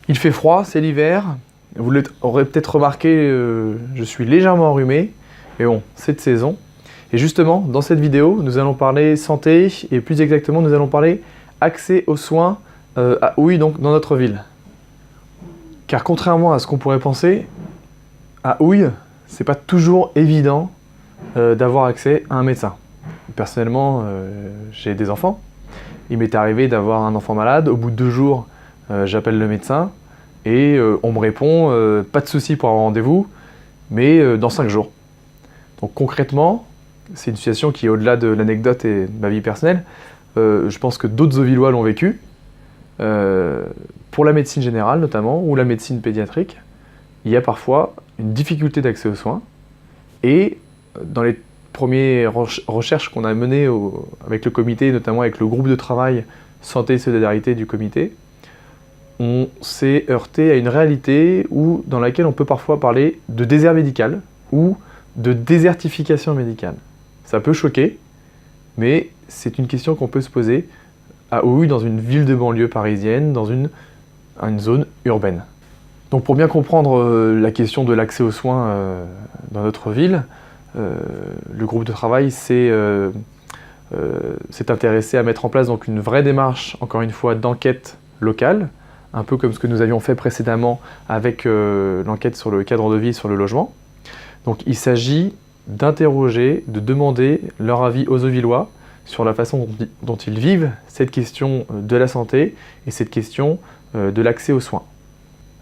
Il fait froid, c'est l'hiver. Vous l'aurez peut-être remarqué, je suis légèrement enrhumé. Mais bon, c'est de saison. Et justement, dans cette vidéo, nous allons parler santé et plus exactement, nous allons parler accès aux soins à Houille, donc dans notre ville. Car contrairement à ce qu'on pourrait penser, à Houille, c'est pas toujours évident d'avoir accès à un médecin. Personnellement, j'ai des enfants. Il m'est arrivé d'avoir un enfant malade. Au bout de 2 jours, j'appelle le médecin et on me répond pas de souci pour avoir rendez-vous, mais dans 5 jours. Donc concrètement, c'est une situation qui est au-delà de l'anecdote et de ma vie personnelle. Je pense que d'autres Auvillois l'ont vécu. Pour la médecine générale notamment, ou la médecine pédiatrique, il y a parfois une difficulté d'accès aux soins. Et dans les premières recherches qu'on a menées avec le comité, notamment avec le groupe de travail Santé et Solidarité du comité, on s'est heurté à une réalité dans laquelle on peut parfois parler de désert médical ou de désertification médicale. Ça peut choquer, mais c'est une question qu'on peut se poser à Houille, dans une ville de banlieue parisienne, dans une zone urbaine. Donc pour bien comprendre la question de l'accès aux soins dans notre ville, le groupe de travail s'est intéressé à mettre en place donc une vraie démarche, encore une fois, d'enquête locale, un peu comme ce que nous avions fait précédemment avec l'enquête sur le cadre de vie, sur le logement. Donc il s'agit d'interroger, de demander leur avis aux Auvillois sur la façon dont ils vivent cette question de la santé et cette question de l'accès aux soins.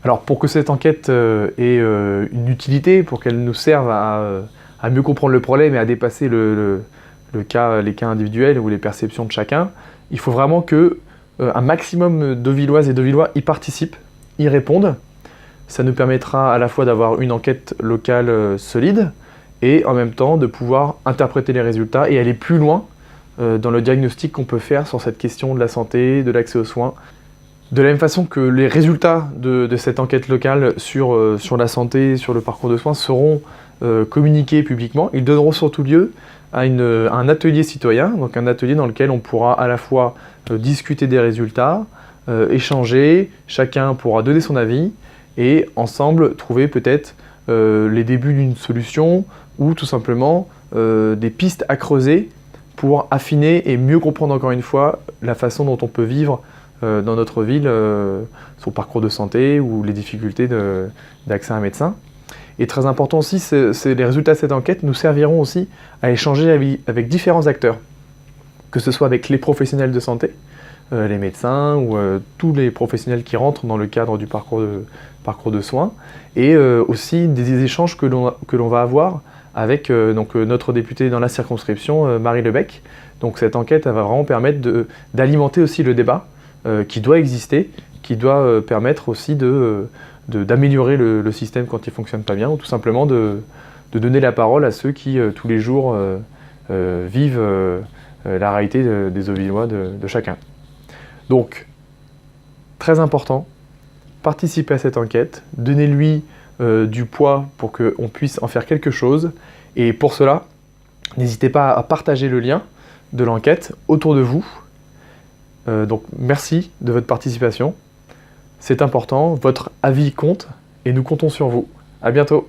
Alors pour que cette enquête ait une utilité, pour qu'elle nous serve à mieux comprendre le problème et à dépasser les cas individuels ou les perceptions de chacun, il faut vraiment que un maximum d'Auvilloises et d'Auvillois y participent, y répondent. Ça nous permettra à la fois d'avoir une enquête locale solide et en même temps de pouvoir interpréter les résultats et aller plus loin dans le diagnostic qu'on peut faire sur cette question de la santé, de l'accès aux soins. De la même façon que les résultats de cette enquête locale sur la santé, sur le parcours de soins seront communiqués publiquement, ils donneront surtout lieu à un atelier citoyen, donc un atelier dans lequel on pourra à la fois discuter des résultats, échanger, chacun pourra donner son avis et ensemble trouver peut-être les débuts d'une solution ou tout simplement des pistes à creuser pour affiner et mieux comprendre encore une fois la façon dont on peut vivre dans notre ville son parcours de santé ou les difficultés d'accès à un médecin. Et très important aussi, les résultats de cette enquête nous serviront aussi à échanger avec différents acteurs, que ce soit avec les professionnels de santé, les médecins ou tous les professionnels qui rentrent dans le cadre du parcours de soins, et aussi des échanges que l'on va avoir avec notre députée dans la circonscription, Marie Lebec. Donc cette enquête elle va vraiment permettre d'alimenter aussi le débat qui doit exister, qui doit permettre aussi d'améliorer le système quand il ne fonctionne pas bien, ou tout simplement de donner la parole à ceux qui, tous les jours, vivent la réalité des Auvillois de chacun. Donc, très important, participez à cette enquête, donnez-lui du poids pour qu'on puisse en faire quelque chose, et pour cela, n'hésitez pas à partager le lien de l'enquête autour de vous. Donc merci de votre participation, c'est important, votre avis compte et nous comptons sur vous. À bientôt.